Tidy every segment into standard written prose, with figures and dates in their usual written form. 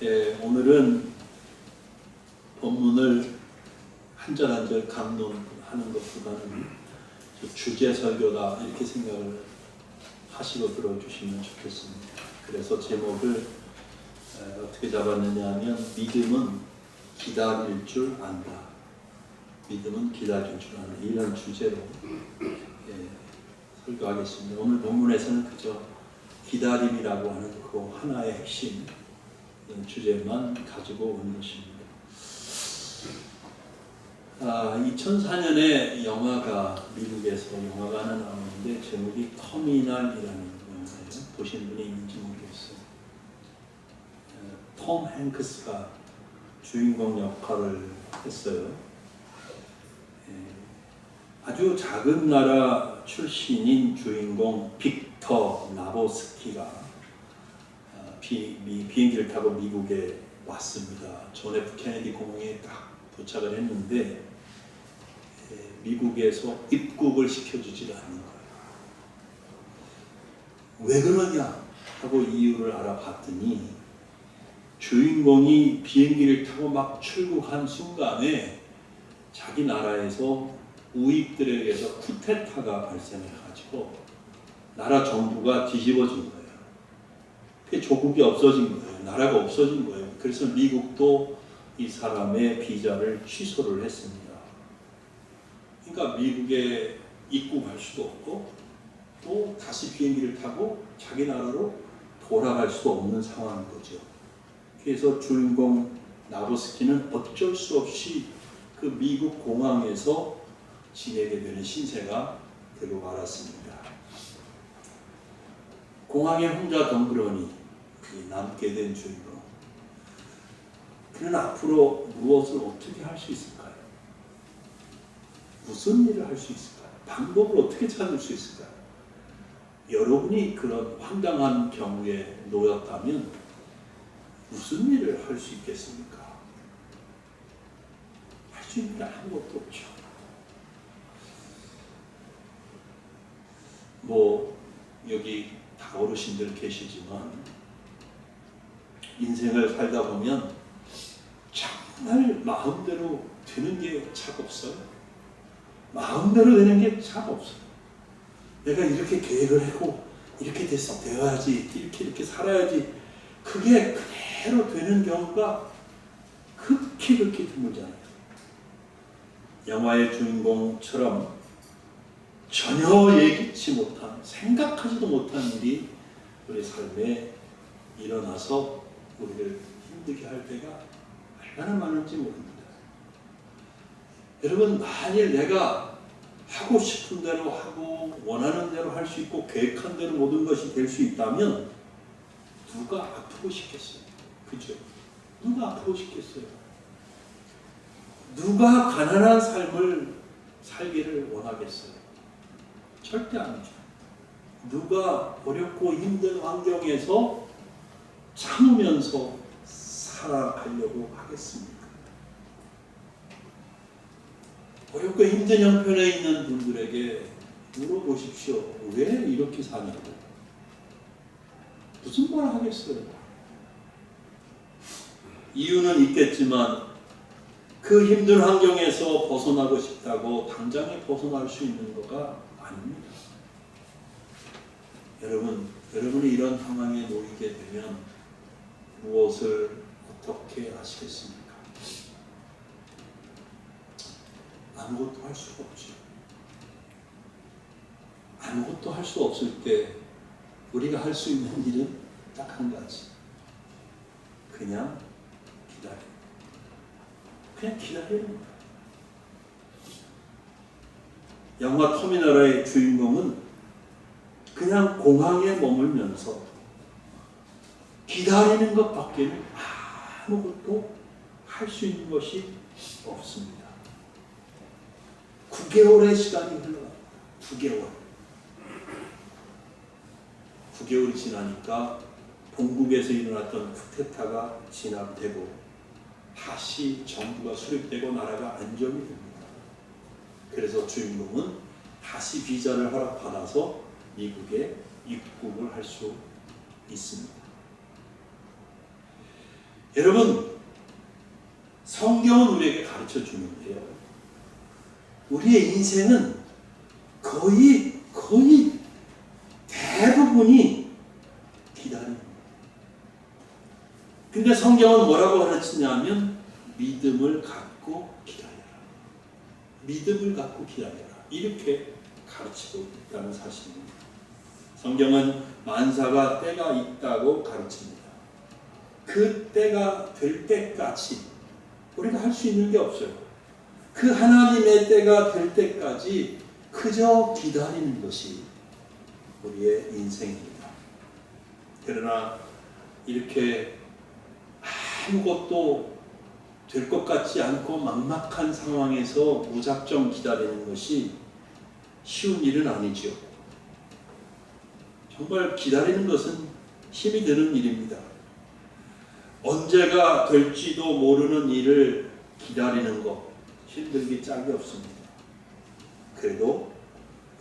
오늘은 본문을 한 절 한 절 강론하는 것보다는 주제 설교다 이렇게 생각을 하시고 들어주시면 좋겠습니다. 그래서 제목을 어떻게 잡았느냐 하면 믿음은 기다릴 줄 안다. 믿음은 기다릴 줄 안다. 이런 주제로 설교하겠습니다. 오늘 본문에서는 그저 기다림이라고 하는 그 하나의 핵심 주제만 가지고 온 것입니다. 2004년에 영화가 미국에서 영화가 하나 나오는데 제목이 터미널이라는 영화예요. 보신 분이 있는지 모르겠어요. 톰 행크스가 주인공 역할을 했어요. 아주 작은 나라 출신인 주인공 빅터 나보스키가 비행기를 타고 미국에 왔습니다. 존 F 케네디 공항에 딱 도착을 했는데 미국에서 입국을 시켜주지 않는 거예요. 왜 그러냐 하고 이유를 알아봤더니 주인공이 비행기를 타고 막 출국한 순간에 자기 나라에서 우익들에게서 쿠데타가 발생해가지고 나라 정부가 뒤집어진 거예요. 조국이 없어진 거예요. 나라가 없어진 거예요. 그래서 미국도 이 사람의 비자를 취소를 했습니다. 그러니까 미국에 입국할 수도 없고 또 다시 비행기를 타고 자기 나라로 돌아갈 수도 없는 상황인 거죠. 그래서 주인공 나보스키는 어쩔 수 없이 그 미국 공항에서 지내게 되는 신세가 되고 말았습니다. 공항에 혼자 덩그러니 남게 된 주인공. 그는 앞으로 무엇을 어떻게 할 수 있을까요? 무슨 일을 할 수 있을까요? 방법을 어떻게 찾을 수 있을까요? 여러분이 그런 황당한 경우에 놓였다면 무슨 일을 할 수 있겠습니까? 할 수 있는 게 아무것도 없죠. 여기 다 어르신들 계시지만 인생을 살다 보면 정말 마음대로 되는 게 참 없어요. 마음대로 되는 게 참 없어요. 내가 이렇게 계획을 하고 이렇게 되어야지, 이렇게 살아야지, 그게 그대로 되는 경우가 극히 드물잖아요. 영화의 주인공처럼 전혀 예기치 못한, 생각하지도 못한 일이 우리 삶에 일어나서 우리를 힘들게 할 때가 얼마나 많은지 모릅니다. 여러분, 만일 내가 하고 싶은 대로 하고 원하는 대로 할 수 있고 계획한 대로 모든 것이 될 수 있다면 누가 아프고 싶겠어요? 그죠? 누가 아프고 싶겠어요? 누가 가난한 삶을 살기를 원하겠어요? 절대 아니죠. 누가 어렵고 힘든 환경에서 참으면서 살아가려고 하겠습니까? 어렵고 힘든 형편에 있는 분들에게 물어보십시오. 왜 이렇게 사냐고. 무슨 말 하겠어요? 이유는 있겠지만 그 힘든 환경에서 벗어나고 싶다고 당장에 벗어날 수 있는 거가 아닙니다. 여러분이 이런 상황에 놓이게 되면 무엇을 어떻게 하시겠습니까? 아무것도 할 수가 없죠. 아무것도 할 수 없을 때 우리가 할 수 있는 일은 딱 한 가지. 그냥 기다려. 그냥 기다리는 거예요. 영화 터미널의 주인공은 그냥 공항에 머물면서 기다리는 것밖에는 아무것도 할 수 있는 것이 없습니다. 9개월의 시간이 흘러갑니다. 9개월이 지나니까 본국에서 일어났던 쿠데타가 진압되고 다시 정부가 수립되고 나라가 안정이 됩니다. 그래서 주인공은 다시 비자를 허락받아서 미국에 입국을 할 수 있습니다. 여러분, 성경은 우리에게 가르쳐 주는데요. 우리의 인생은 거의 대부분이 기다리는 거예요. 근데 성경은 뭐라고 가르치냐면 믿음을 갖고 기다려라. 믿음을 갖고 기다려라. 이렇게 가르치고 있다는 사실입니다. 성경은 만사가 때가 있다고 가르칩니다. 그 때가 될 때까지 우리가 할 수 있는 게 없어요. 그 하나님의 때가 될 때까지 그저 기다리는 것이 우리의 인생입니다. 그러나 이렇게 아무것도 될 것 같지 않고 막막한 상황에서 무작정 기다리는 것이 쉬운 일은 아니죠. 정말 기다리는 것은 힘이 드는 일입니다. 언제가 될지도 모르는 일을 기다리는 것 힘들기 짝이 없습니다. 그래도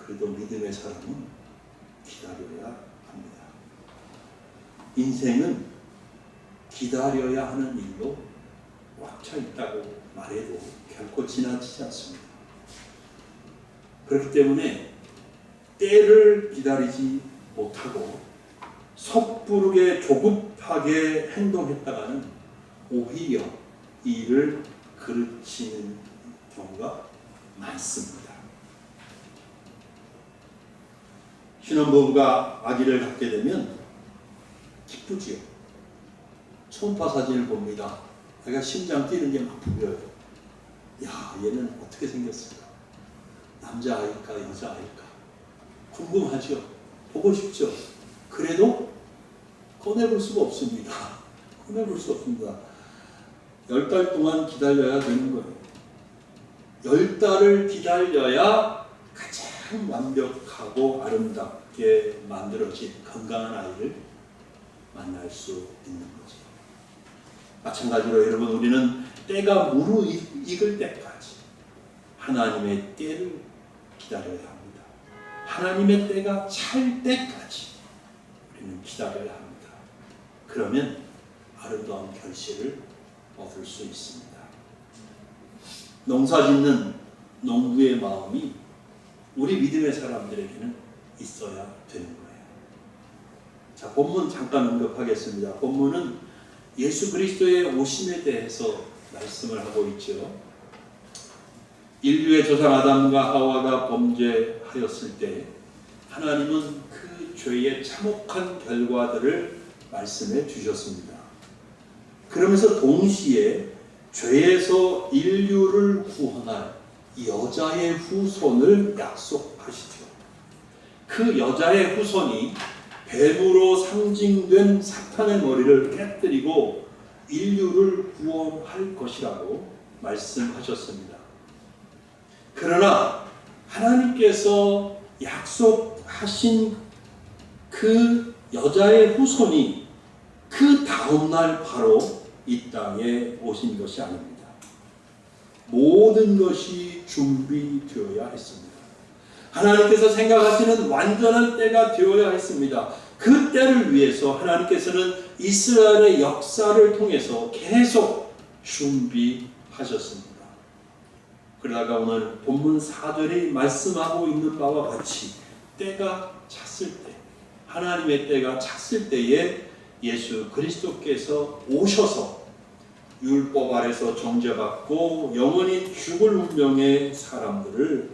믿음의 사람은 기다려야 합니다. 인생은 기다려야 하는 일로 꽉 차 있다고 말해도 결코 지나치지 않습니다. 그렇기 때문에 때를 기다리지 못하고 섣부르게 조급하게 행동했다가는 오히려 일을 그르치는 경우가 많습니다. 신혼부부가 아기를 갖게 되면 기쁘지요. 초음파 사진을 봅니다. 애가 심장 뛰는 게 막 보여요. 야, 얘는 어떻게 생겼을까? 남자아이일까 여자아이일까? 궁금하죠. 보고 싶죠. 그래도 꺼내볼 수가 없습니다. 꺼내볼 수 없습니다. 10달 동안 기다려야 되는 거예요. 10달을 기다려야 가장 완벽하고 아름답게 만들어진 건강한 아이를 만날 수 있는 거죠. 마찬가지로 여러분, 우리는 때가 무르익을 때까지 하나님의 때를 기다려야 합니다. 하나님의 때가 찰 때까지 우리는 기다려야 합니다. 그러면 아름다운 결실을 얻을 수 있습니다. 농사짓는 농부의 마음이 우리 믿음의 사람들에게는 있어야 되는 거예요. 자, 본문 잠깐 언급하겠습니다. 본문은 예수 그리스도의 오심에 대해서 말씀을 하고 있죠. 인류의 조상 아담과 하와가 범죄하였을 때 하나님은 그 죄의 참혹한 결과들을 말씀해 주셨습니다. 그러면서 동시에 죄에서 인류를 구원할 여자의 후손을 약속하시죠. 그 여자의 후손이 뱀으로 상징된 사탄의 머리를 깨뜨리고 인류를 구원할 것이라고 말씀하셨습니다. 그러나 하나님께서 약속하신 그 여자의 후손이 그 다음날 바로 이 땅에 오신 것이 아닙니다. 모든 것이 준비되어야 했습니다. 하나님께서 생각하시는 완전한 때가 되어야 했습니다. 그 때를 위해서 하나님께서는 이스라엘의 역사를 통해서 계속 준비하셨습니다. 그러다가 오늘 본문 4절이 말씀하고 있는 바와 같이 때가 찼을 때, 하나님의 때가 찼을 때에 예수 그리스도께서 오셔서 율법 아래서 정죄받고 영원히 죽을 운명의 사람들을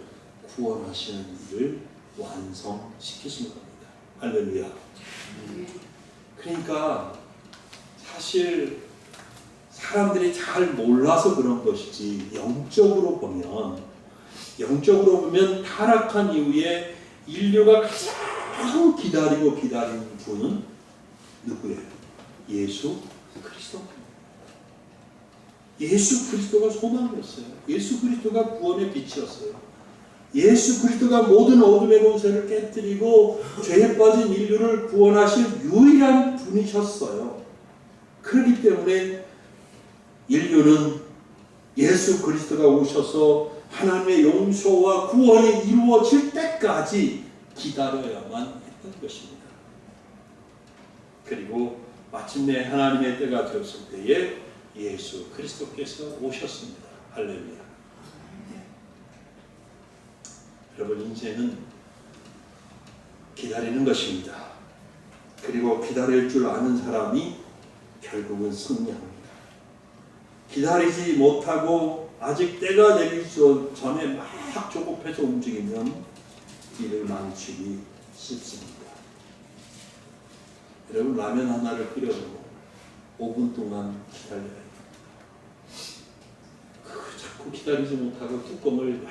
구원하시는 일을 완성시키신 겁니다. 할렐루야. 그러니까 사실 사람들이 잘 몰라서 그런 것이지 영적으로 보면 타락한 이후에 인류가 가장 기다리는 분은 누구예요? 예수 그리스도. 예수 그리스도가 소망이었어요. 예수 그리스도가 구원의 빛이었어요. 예수 그리스도가 모든 어둠의 권세를 깨뜨리고 죄에 빠진 인류를 구원하실 유일한 분이셨어요. 그렇기 때문에 인류는 예수 그리스도가 오셔서 하나님의 용서와 구원이 이루어질 때까지 기다려야만 했던 것입니다. 그리고 마침내 하나님의 때가 되었을 때에 예수 그리스도께서 오셨습니다. 할렐루야. 여러분, 인생은 기다리는 것입니다. 그리고 기다릴 줄 아는 사람이 결국은 승리합니다. 기다리지 못하고 아직 때가 되기 전에 막 조급해서 움직이면 일을 망치기 쉽습니다. 여러분, 라면 하나를 끓여도 5분 동안 기다려야 해요. 자꾸 기다리지 못하고 뚜껑을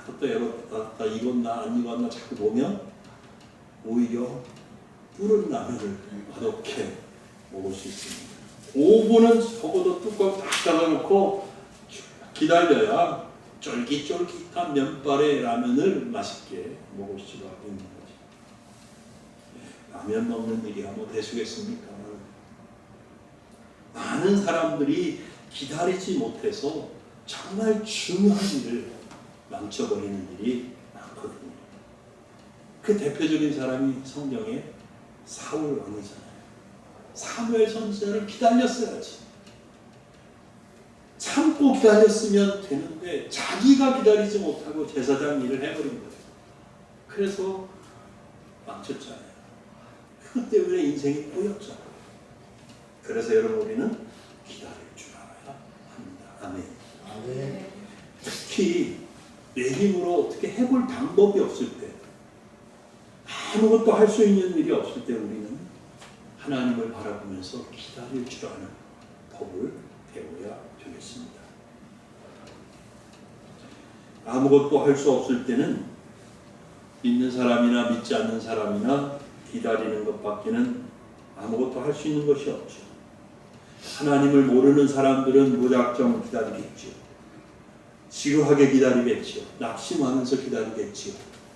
닫았다 열었다 익었나 안 익었나 자꾸 보면 오히려 불은 라면을 맛없게 먹을 수 있습니다. 5분은 적어도 뚜껑 딱 닫아놓고 기다려야 쫄깃쫄깃한 면발의 라면을 맛있게 먹을 수가 있는 거죠. 라면 먹는 일이야 뭐 대수겠습니까? 많은 사람들이 기다리지 못해서 정말 중요한 일을 망쳐버리는 일이 많거든요. 그 대표적인 사람이 성경에 사울 왕이잖아요. 사무엘 선지자를 기다렸어야지. 참고 기다렸으면 되는데 자기가 기다리지 못하고 제사장 일을 해버린 거예요. 그래서 망쳤잖아요. 그것 때문에 인생이 꼬였잖아요. 그래서 여러분, 우리는 기다릴 줄 알아야 합니다. 아멘. 아멘. 특히 내 힘으로 어떻게 해볼 방법이 없을 때, 아무것도 할 수 있는 일이 없을 때 우리는 하나님을 바라보면서 기다릴 줄 아는 법을 배워야 되겠습니다. 아무것도 할 수 없을 때는 믿는 사람이나 믿지 않는 사람이나 기다리는 것밖에는 아무것도 할 수 있는 것이 없죠. 하나님을 모르는 사람들은 무작정 기다리겠죠. 지루하게 기다리겠죠. 낙심하면서 기다리겠죠.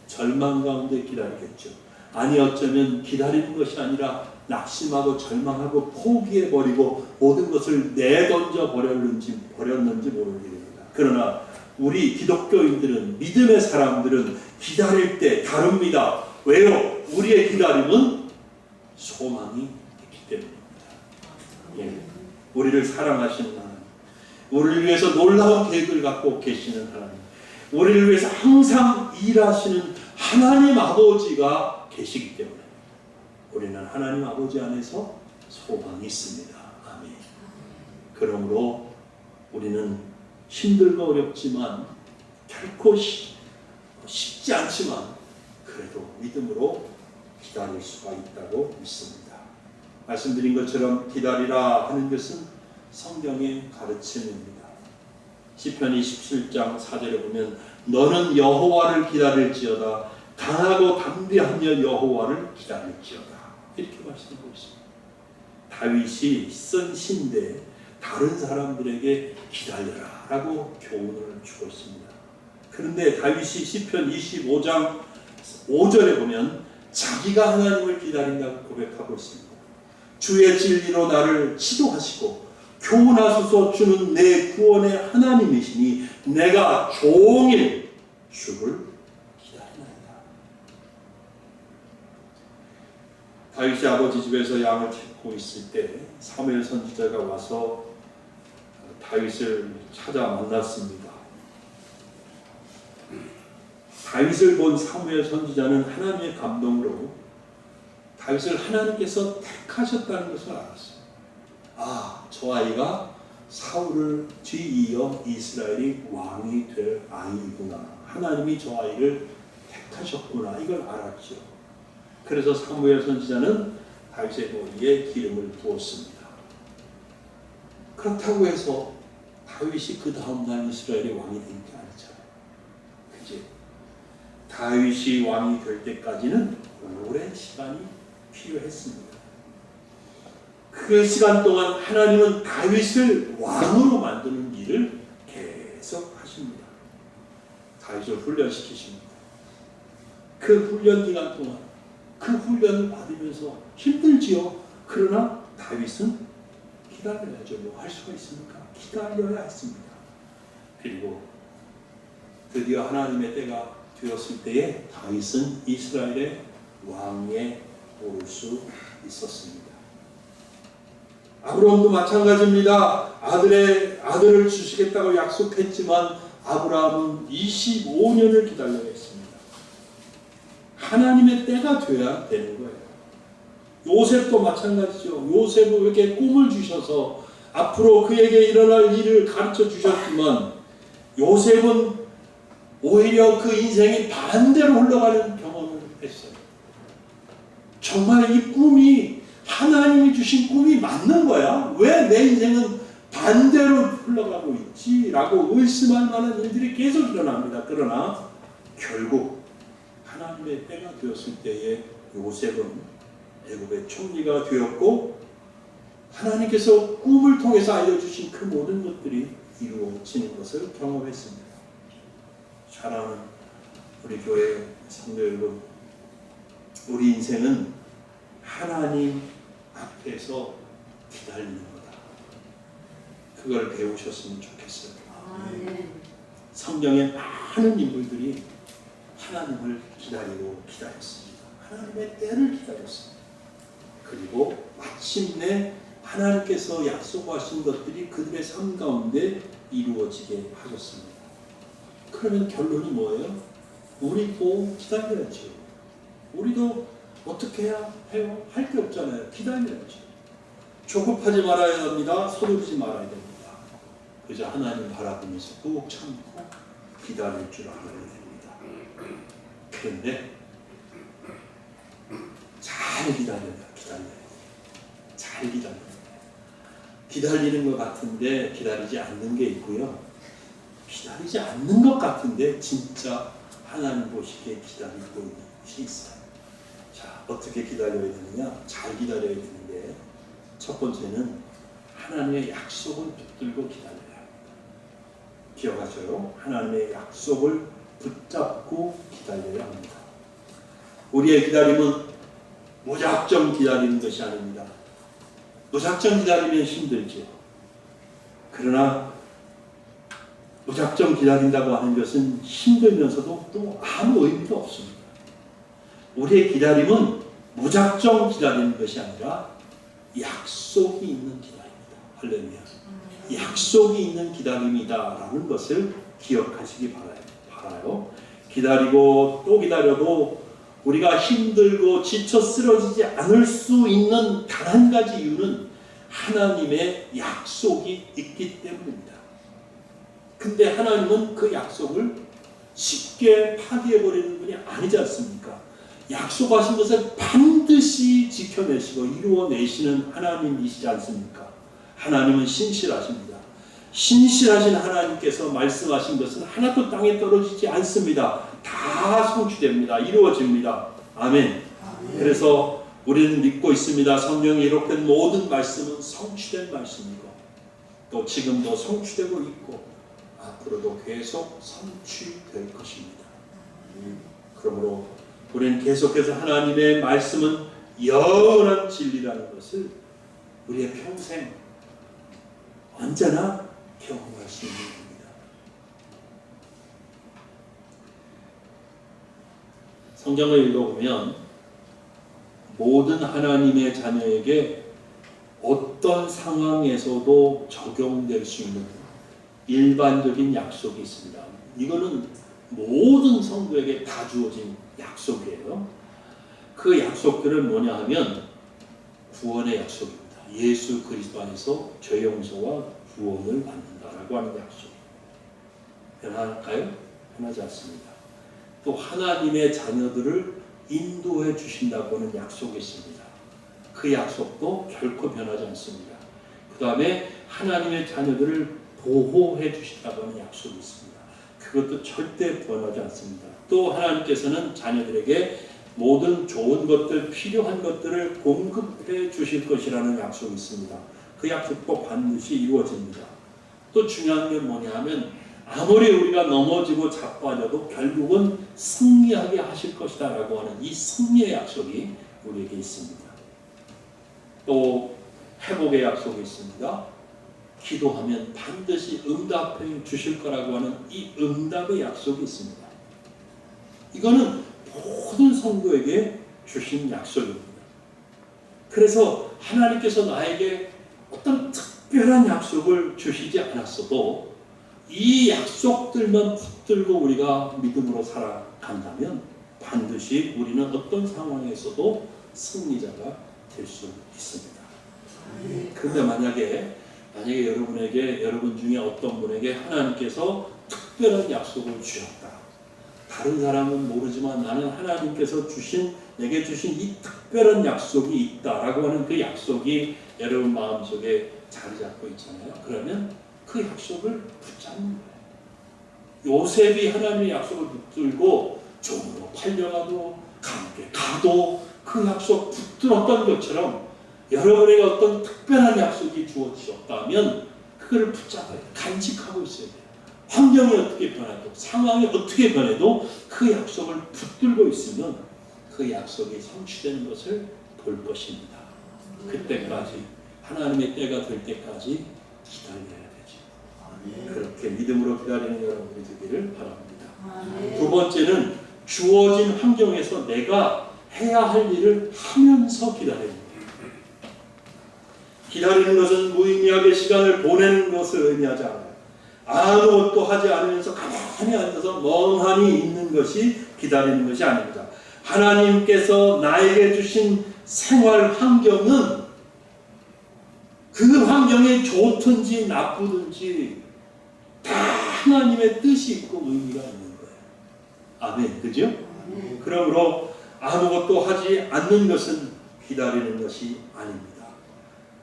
절망 가운데 기다리겠죠. 아니, 어쩌면 기다리는 것이 아니라 낙심하고 절망하고 포기해버리고 모든 것을 내던져 버렸는지 모르게 됩니다. 그러나 우리 기독교인들은, 믿음의 사람들은 기다릴 때 다릅니다. 왜요? 우리의 기다림은 소망이 있기 때문입니다. 예. 우리를 사랑하시는 하나님, 우리를 위해서 놀라운 계획을 갖고 계시는 하나님, 우리를 위해서 항상 일하시는 하나님 아버지가 계시기 때문에 우리는 하나님 아버지 안에서 소망이 있습니다. 아멘. 그러므로 우리는 힘들고 어렵지만 결코 쉽지 않지만 그래도 믿음으로 기다릴 수가 있다고 믿습니다. 말씀드린 것처럼 기다리라 하는 것은 성경의 가르침입니다. 시편 27장 4절에 보면 너는 여호와를 기다릴지어다 강하고 담대하며 여호와를 기다릴지어다 이렇게 말씀하고 있습니다. 다윗이 쓴 시인데 다른 사람들에게 기다려라 라고 교훈을 주고 있습니다. 그런데 다윗이 시편 25장 5절에 보면 자기가 하나님을 기다린다고 고백하고 있습니다. 주의 진리로 나를 치도하시고 교훈하소서 주는 내 구원의 하나님이시니 내가 종일 주를 기다리나이다. 다윗이 아버지 집에서 양을 찾고 있을 때 사무엘 선지자가 와서 다윗을 찾아 만났습니다. 다윗을 본 사무엘 선지자는 하나님의 감동으로 다윗을 하나님께서 택하셨다는 것을 알았어요. 아, 저 아이가 사울을 뒤이어 이스라엘이 왕이 될 아이구나. 하나님이 저 아이를 택하셨구나. 이걸 알았죠. 그래서 사무엘 선지자는 다윗의 머리에 기름을 부었습니다. 그렇다고 해서 다윗이 그 다음날 이스라엘의 왕이 된 게 아니잖아요. 그지? 다윗이 왕이 될 때까지는 오랜 시간이 필요했습니다. 그 시간 동안 하나님은 다윗을 왕으로 만드는 일을 계속 하십니다. 다윗을 훈련시키십니다. 그 훈련 기간 동안 그 훈련을 받으면서 힘들지요. 그러나 다윗은 기다려야죠. 뭐 할 수가 있습니까? 기다려야 했습니다. 그리고 드디어 하나님의 때가 되었을 때에 다윗은 이스라엘의 왕에 오를 수 있었습니다. 아브라함도 마찬가지입니다. 아들을 주시겠다고 약속했지만 아브라함은 25년을 기다려야 했습니다. 하나님의 때가 돼야 되는 거예요. 요셉도 마찬가지죠. 요셉에게 꿈을 주셔서 앞으로 그에게 일어날 일을 가르쳐 주셨지만 요셉은 오히려 그 인생이 반대로 흘러가는 경험을 했어요. 정말 이 꿈이 하나님이 주신 꿈이 맞는 거야? 왜 내 인생은 반대로 흘러가고 있지? 라고 의심할 만한 일들이 계속 일어납니다. 그러나 결국 하나님의 때가 되었을 때에 요셉은 애굽의 총리가 되었고 하나님께서 꿈을 통해서 알려주신 그 모든 것들이 이루어지는 것을 경험했습니다. 사랑하는 우리 교회 성도 여러분, 우리 인생은 하나님 앞에서 기다리는 거다. 그걸 배우셨으면 좋겠어요. 성경에 많은 인물들이 하나님을 기다렸습니다. 하나님의 때를 기다렸습니다. 그리고 마침내 하나님께서 약속하신 것들이 그들의 삶 가운데 이루어지게 하셨습니다. 그러면 결론이 뭐예요? 우리도 기다려야죠. 우리도 어떻게 해야 해요? 할 게 없잖아요. 기다려야죠. 조급하지 말아야 합니다. 서두르지 말아야 됩니다. 그저 하나님 바라보면서 꾹 참고 기다릴 줄 알아야 됩니다. 그런데 잘 기다려요. 잘 기다려요. 기다리는 것 같은데 기다리지 않는 게 있고요. 기다리지 않는 것 같은데 진짜 하나님 보시기에 기다리고 있는 것이 있어요. 자, 어떻게 기다려야 되느냐? 잘 기다려야 되는데 첫 번째는 하나님의 약속을 붙들고 기다려야 합니다. 기억하셔요. 하나님의 약속을 붙잡고 기다려야 합니다. 우리의 기다림은 무작정 기다리는 것이 아닙니다. 무작정 기다리면 힘들죠. 그러나 무작정 기다린다고 하는 것은 힘들면서도 또 아무 의미도 없습니다. 우리의 기다림은 무작정 기다리는 것이 아니라 약속이 있는 기다림이다. 할렐루야. 약속이 있는 기다림이다라는 것을 기억하시기 바라요. 기다리고 또 기다려도 우리가 힘들고 지쳐 쓰러지지 않을 수 있는 단 한 가지 이유는 하나님의 약속이 있기 때문입니다. 근데 하나님은 그 약속을 쉽게 파기해버리는 분이 아니지 않습니까? 약속하신 것을 반드시 지켜내시고 이루어내시는 하나님이시지 않습니까? 하나님은 신실하십니다. 신실하신 하나님께서 말씀하신 것은 하나도 땅에 떨어지지 않습니다. 다 성취됩니다. 이루어집니다. 아멘. 그래서 우리는 믿고 있습니다. 성경에 이렇게 모든 말씀은 성취된 말씀이고 또 지금도 성취되고 있고 앞으로도 계속 성취될 것입니다. 그러므로 우리는 계속해서 하나님의 말씀은 영원한 진리라는 것을 우리의 평생 언제나 경험할 수 있는 겁니다. 성경을 읽어보면 모든 하나님의 자녀에게 어떤 상황에서도 적용될 수 있는 일반적인 약속이 있습니다. 이거는 모든 성도에게 다 주어진 약속이에요. 그 약속들은 뭐냐 하면 구원의 약속입니다. 예수 그리스도 안에서 죄 용서와 구원을 받는다라고 하는 약속. 변할까요? 변하지 않습니다. 또 하나님의 자녀들을 인도해 주신다고 하는 약속이 있습니다. 그 약속도 결코 변하지 않습니다. 그 다음에 하나님의 자녀들을 보호해 주신다고 하는 약속이 있습니다. 그것도 절대 변하지 않습니다. 또 하나님께서는 자녀들에게 모든 좋은 것들, 필요한 것들을 공급해 주실 것이라는 약속이 있습니다. 그 약속도 반드시 이루어집니다. 또 중요한 게 뭐냐 하면 아무리 우리가 넘어지고 자빠져도 결국은 승리하게 하실 것이다 라고 하는 이 승리의 약속이 우리에게 있습니다. 또 회복의 약속이 있습니다. 기도하면 반드시 응답해 주실 거라고 하는 이 응답의 약속이 있습니다. 이거는 모든 성도에게 주신 약속입니다. 그래서 하나님께서 나에게 어떤 특별한 약속을 주시지 않았어도 이 약속들만 붙들고 우리가 믿음으로 살아간다면 반드시 우리는 어떤 상황에서도 승리자가 될 수 있습니다. 그런데 만약에 여러분에게, 여러분 중에 어떤 분에게 하나님께서 특별한 약속을 주셨다. 다른 사람은 모르지만 나는 하나님께서 내게 주신 이 특별한 약속이 있다라고 하는 그 약속이 여러분 마음속에 자리 잡고 있잖아요. 그러면 그 약속을 붙잡는 거예요. 요셉이 하나님의 약속을 붙들고 종으로 팔려가도 감옥에 가도 그 약속 붙들었던 것처럼 여러분에게 어떤 특별한 약속이 주어지셨다면 그걸 붙잡아야 돼요. 간직하고 있어야 돼요. 환경이 어떻게 변해도 상황이 어떻게 변해도 그 약속을 붙들고 있으면 그 약속이 성취되는 것을 볼 것입니다. 그때까지 하나님의 때가 될 때까지 기다려야 되죠. 그렇게 믿음으로 기다리는 여러분이 되기를 바랍니다. 두 번째는 주어진 환경에서 내가 해야 할 일을 하면서 기다리는 거예요. 기다리는 것은 무의미하게 시간을 보내는 것을 의미하지 않아요. 아무것도 하지 않으면서 가만히 앉아서 멍하니 있는 것이 기다리는 것이 아닙니다. 하나님께서 나에게 주신 생활 환경은 그 환경이 좋든지 나쁘든지 다 하나님의 뜻이 있고 의미가 있는 거예요. 아멘. 그죠? 그러므로 아무것도 하지 않는 것은 기다리는 것이 아닙니다.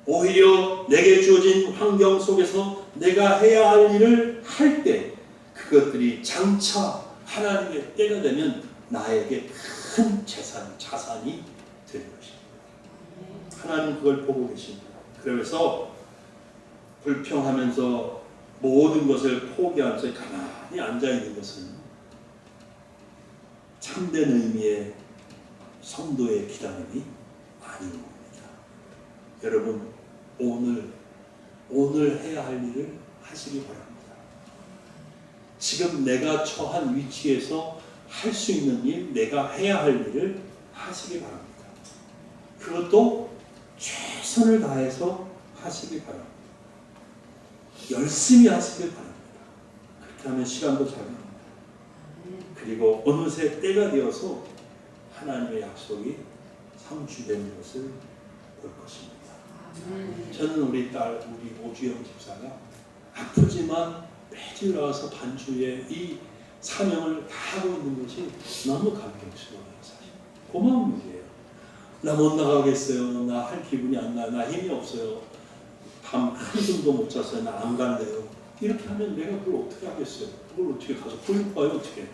오히려 내게 주어진 환경 속에서 내가 해야 할 일을 할 때 그것들이 장차 하나님의 때가 되면 나에게 큰 자산이 되는 것입니다. 하나님 그걸 보고 계십니다. 그래서 불평하면서 모든 것을 포기한 채 가만히 앉아있는 것은 참된 의미의 성도의 기다림이 아닌 겁니다. 여러분 오늘 해야 할 일을 하시기 바랍니다. 지금 내가 처한 위치에서 할 수 있는 일, 내가 해야 할 일을 하시기 바랍니다. 그것도 최선을 다해서 하시기 바랍니다. 열심히 하시길 바랍니다. 그렇게 하면 시간도 잘 갑니다. 그리고 어느새 때가 되어서 하나님의 약속이 성취되는 것을 볼 것입니다. 저는 우리 딸, 우리 오주영 집사가 아프지만 매주 나와서 반주에 이 사명을 다 하고 있는 것이 너무 감격스러워요. 사실 고마운 일이에요. 나 못 나가겠어요. 나 할 기분이 안 나요. 나 힘이 없어요. 밤 한숨도 못 잤어요. 나 안 갈래요. 이렇게 하면 내가 그걸 어떻게 하겠어요. 그걸 어떻게 가서 보일 거예요. 어떻게.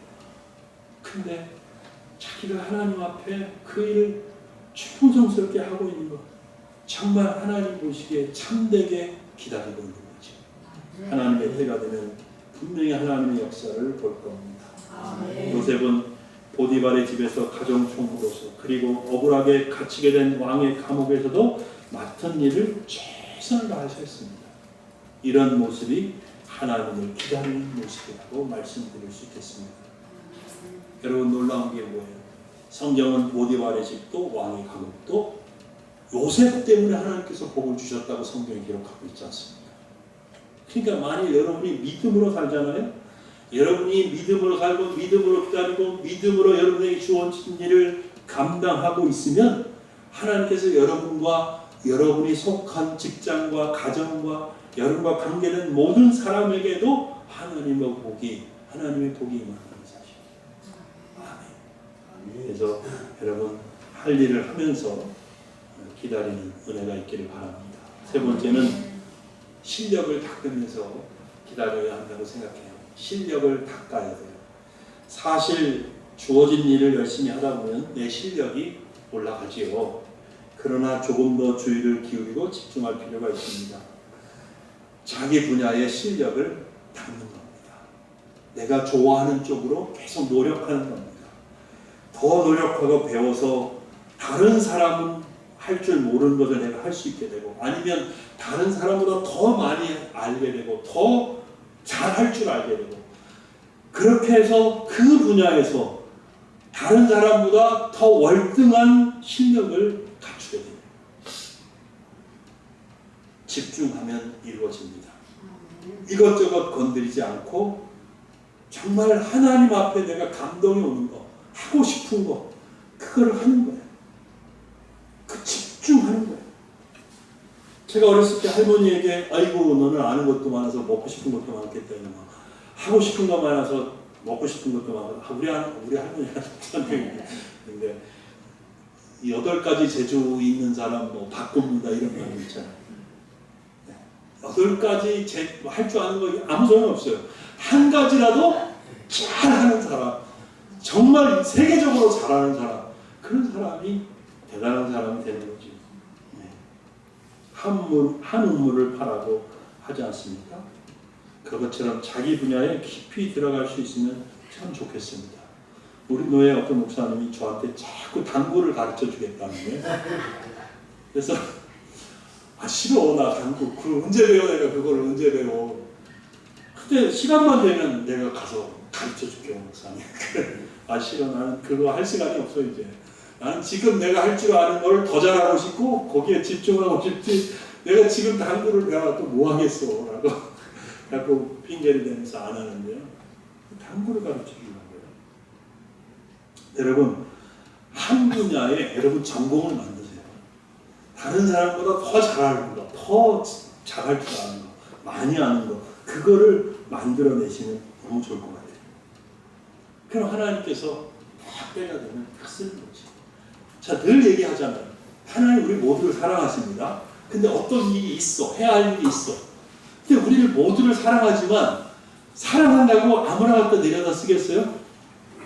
근데 자기가 하나님 앞에 그 일을 충성스럽게 하고 있는 것, 정말 하나님 보시기에 참되게 기다리고 있는 거죠. 하나님의 때가 되면 분명히 하나님의 역사를 볼 겁니다. 요셉은 보디발의 집에서 가정총무로서 그리고 억울하게 갇히게 된 왕의 감옥에서도 맡은 일을 최선을 다해서 했습니다. 이런 모습이 하나님을 기다리는 모습이라고 말씀드릴 수 있겠습니다. 여러분 놀라운 게 뭐예요? 성경은 보디발의 집도 왕의 감옥도 요셉 때문에 하나님께서 복을 주셨다고 성경이 기록하고 있지 않습니까? 그러니까 만일 여러분이 믿음으로 살잖아요. 여러분이 믿음으로 살고 믿음으로 기다리고 믿음으로 여러분에게 주어진 일을 감당하고 있으면 하나님께서 여러분과 여러분이 속한 직장과 가정과 여러분과 관계된 모든 사람에게도 하나님의 복이 임하는 사실입니다. 아멘. 그래서 여러분 할 일을 하면서 기다리는 은혜가 있기를 바랍니다. 세 번째는 실력을 닦으면서 기다려야 한다고 생각해요. 실력을 닦아야 돼요. 사실 주어진 일을 열심히 하다 보면 내 실력이 올라가지요. 그러나 조금 더 주의를 기울이고 집중할 필요가 있습니다. 자기 분야의 실력을 닦는 겁니다. 내가 좋아하는 쪽으로 계속 노력하는 겁니다. 더 노력하고 배워서 다른 사람은 할 줄 모르는 것을 내가 할 수 있게 되고 아니면 다른 사람보다 더 많이 알게 되고 더 잘할 줄 알게 되고 그렇게 해서 그 분야에서 다른 사람보다 더 월등한 실력을 갖추게 됩니다. 집중하면 이루어집니다. 이것저것 건드리지 않고 정말 하나님 앞에 내가 감동이 오는 거, 하고 싶은 거, 그걸 하는 거예요. 그 집중하는 거예요. 제가 어렸을 때 할머니에게 아이고 너는 아는 것도 많아서 먹고 싶은 것도 많겠다, 하고 싶은 거 많아서 먹고 싶은 것도 많아서 우리 할머니가 근데 8가지 재주 있는 사람 뭐 바꿉니다 이런 말 있잖아요. 8가지 할 줄 아는 거 아무 소용 없어요. 한 가지라도 잘하는 사람, 정말 세계적으로 잘하는 사람, 그런 사람이 대단한 사람이 되는 거지. 한 우물을 파라고 하지 않습니까? 그것처럼 자기 분야에 깊이 들어갈 수 있으면 참 좋겠습니다. 우리 노예 어떤 목사님이 저한테 자꾸 당구를 가르쳐 주겠다는 거예요. 그래서 싫어 나 당구 그 언제 배워 내가 그걸 언제 배워. 그때 시간만 되면 내가 가서 가르쳐 줄게요 목사님. 싫어 나는 그거 할 시간이 없어 이제. 나는 지금 내가 할 줄 아는 걸 더 잘하고 싶고 거기에 집중하고 싶지 내가 지금 당구를 배워 또 뭐 하겠어 라고 자꾸 핑계를 대면서 안 하는데요. 당구를 가르쳐 주려고요. 여러분 한 분야에 여러분 전공을 만드세요. 다른 사람보다 더 잘하는 거, 더 잘할 줄 아는 거, 많이 아는 거 그거를 만들어내시면 너무 좋을 것 같아요. 그럼 하나님께서 다 때가 되면 딱 쓰는 거지. 자, 늘 얘기하잖아요. 하나님 우리 모두를 사랑하십니다. 근데 어떤 일이 있어. 해야 할 일이 있어. 근데 우리를 모두를 사랑하지만 사랑한다고 아무나 갖다 내려다 쓰겠어요?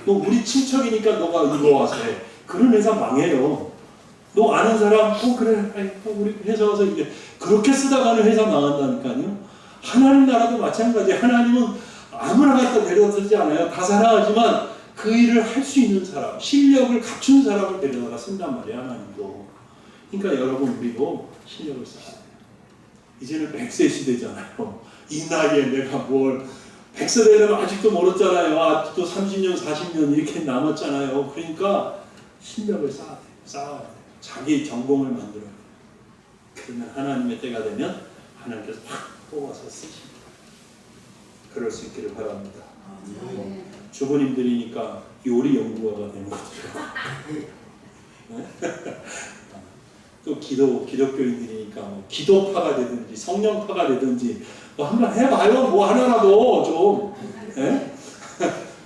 너 우리 친척이니까 너가 이거 와서 해. 그런 회사 망해요. 너 아는 사람, 그래, 우리 회사 와서 이게 그렇게 쓰다가는 회사 망한다니까요. 하나님 나라도 마찬가지. 하나님은 아무나 갖다 내려다 쓰지 않아요. 다 사랑하지만 그 일을 할 수 있는 사람, 실력을 갖춘 사람을 데려다가 쓴단 말이에요, 하나님도. 그러니까 여러분, 우리도 실력을 쌓아야 돼요. 이제는 100세 시대잖아요. 이 나이에 내가 뭘, 100세 되려면 아직도 멀었잖아요. 아직도 30년, 40년 이렇게 남았잖아요. 그러니까 실력을 쌓아야 돼요. 쌓아야 돼요. 자기 전공을 만들어요. 그러면 하나님의 때가 되면 하나님께서 확 뽑아서 쓰십니다. 그럴 수 있기를 바랍니다. 주부님들이니까 요리 연구가가 되는 거죠. 또 기독교인들이니까 뭐 기도파가 되든지 성령파가 되든지 뭐 한번 해봐요. 뭐 하나라도 좀. 예?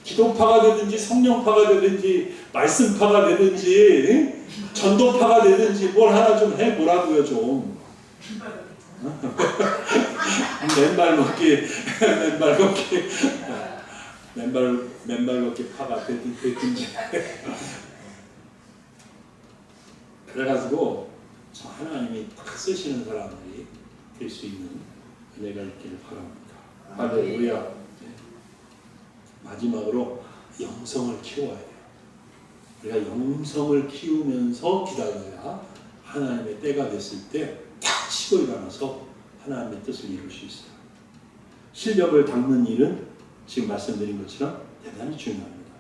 기도파가 되든지 성령파가 되든지 말씀파가 되든지 전도파가 되든지 뭘 하나 좀 해보라고요 좀. 맨발 걷기 파가 되든지. 그래가지고 저 하나님이 딱 쓰시는 사람들이 될 수 있는 은혜가 있기를 바랍니다. 할렐루야. 마지막으로 영성을 키워야 돼요. 우리가 영성을 키우면서 기다려야 하나님의 때가 됐을 때 탁 치고 일어나서 하나님의 뜻을 이룰 수 있어요. 실력을 닦는 일은 지금 말씀드린 것처럼 대단히 중요합니다.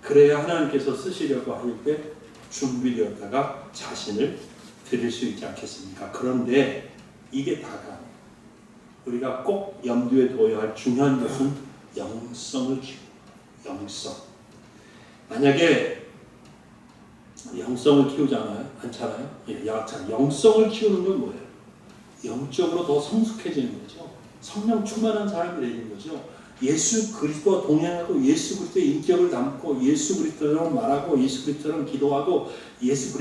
그래야 하나님께서 쓰시려고 할 때 준비되었다가 자신을 드릴 수 있지 않겠습니까? 그런데 이게 다가 아니에요. 우리가 꼭 염두에 둬야 할 중요한 것은 영성을 키우고 영성. 만약에 영성을 키우지 않잖아요. 영성을 키우는 건 뭐예요? 영적으로 더 성숙해지는 거죠. 성령 충만한 사람이 되는 거죠. 예수 그리스도와 동행하고 예수 그리스도의 인격을 담고 예수 그리스도처럼 말하고 예수 그리스도처럼 기도하고 예수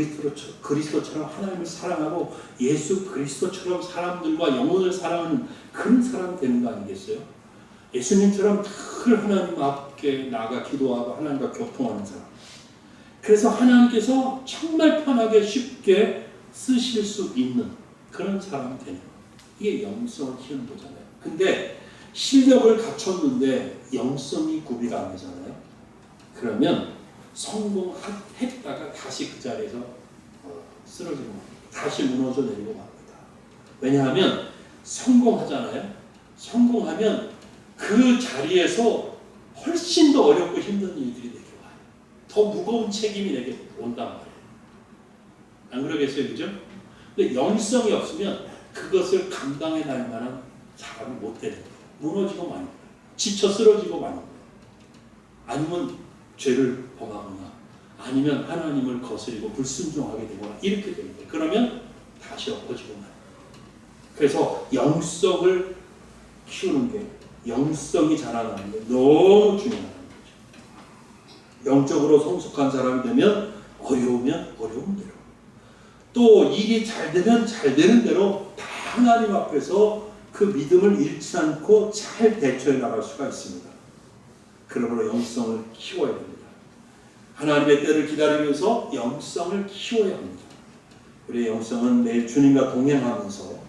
그리스도처럼 하나님을 사랑하고 예수 그리스도처럼 사람들과 영혼을 사랑하는 그런 사람이 되는 거 아니겠어요? 예수님처럼 늘 하나님 앞에 나가 기도하고 하나님과 교통하는 사람. 그래서 하나님께서 정말 편하게 쉽게 쓰실 수 있는 그런 사람이 되는 거예요. 이게 영성을 키우는 거잖아요. 근데 실력을 갖췄는데 영성이 구비가 안 되잖아요. 그러면 성공했다가 다시 그 자리에서 쓰러지는 겁니다. 다시 무너져 내리고 맙니다. 왜냐하면 성공하잖아요. 성공하면 그 자리에서 훨씬 더 어렵고 힘든 일들이 내게 와요. 더 무거운 책임이 내게 온단 말이에요. 안 그러겠어요? 그죠? 근데 영성이 없으면 그 그것을 감당해낼 만한 사람이 못 되는 거예요. 무너지고 마는 거예요. 지쳐 쓰러지고 마는 거예요. 아니면 죄를 범하거나 아니면 하나님을 거스리고 불순종하게 되거나 이렇게 되는 거예요. 그러면 다시 엎어지고 마는 거예요. 그래서 영성을 키우는 게, 영성이 자라나는 게 너무 중요한 거죠. 영적으로 성숙한 사람이 되면 어려우면 어려운 대로, 또 일이 잘 되면 잘 되는 대로 다 하나님 앞에서 그 믿음을 잃지 않고 잘 대처해 나갈 수가 있습니다. 그러므로 영성을 키워야 됩니다. 하나님의 때를 기다리면서 영성을 키워야 합니다. 우리의 영성은 매일 주님과 동행하면서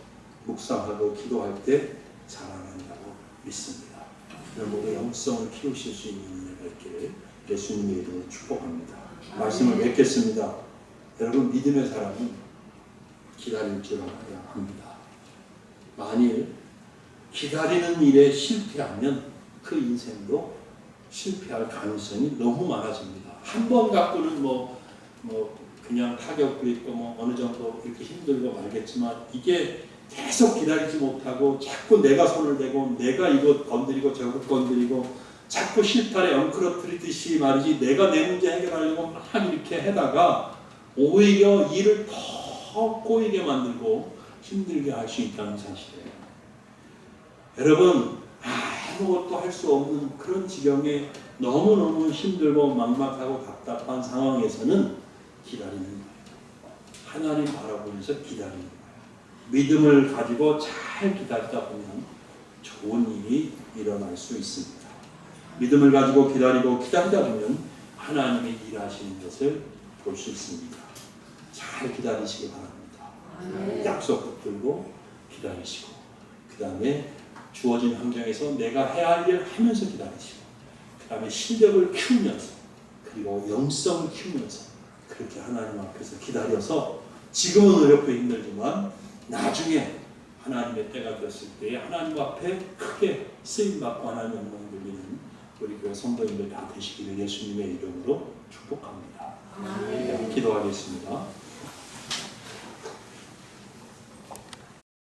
묵상하고 기도할 때 자라난다고 믿습니다. 여러분 영성을 키우실 수 있는 은혜가 있기를 예수님의 이름으로 축복합니다. 말씀을 맺겠습니다. 여러분 믿음의 사람은 기다릴 줄 알아야 합니다. 만일 기다리는 일에 실패하면 그 인생도 실패할 가능성이 너무 많아집니다. 한 번 갖고는 그냥 타격도 있고 어느 정도 이렇게 힘들고 말겠지만, 이게 계속 기다리지 못하고 자꾸 내가 손을 대고 내가 이것 건드리고 저것 건드리고 자꾸 실타래 엉클어뜨리듯이 말이지, 내가 내 문제 해결하려고 막 이렇게 하다가 오히려 일을 더 꼬이게 만들고 힘들게 할 수 있다는 사실이에요. 여러분 아무것도 할 수 없는 그런 지경에 너무너무 힘들고 막막하고 답답한 상황에서는 기다리는 거예요. 하나님 바라보면서 기다리는 거예요. 믿음을 가지고 잘 기다리다 보면 좋은 일이 일어날 수 있습니다. 믿음을 가지고 기다리고 기다리다 보면 하나님의 일하시는 것을 볼 수 있습니다. 잘 기다리시기 바랍니다. 약속 붙들고 기다리시고, 그 다음에 주어진 환경에서 내가 해야 할 일을 하면서 기다리시고, 그 다음에 실력을 키우면서, 그리고 영성을 키우면서 그렇게 하나님 앞에서 기다려서 지금은 어렵고 힘들지만 나중에 하나님의 때가 되었을 때 하나님 앞에 크게 쓰임받고 하나님 영광 돌리는 우리 교회 성도님들 다 되시기를 예수님의 이름으로 축복합니다. 기도하겠습니다.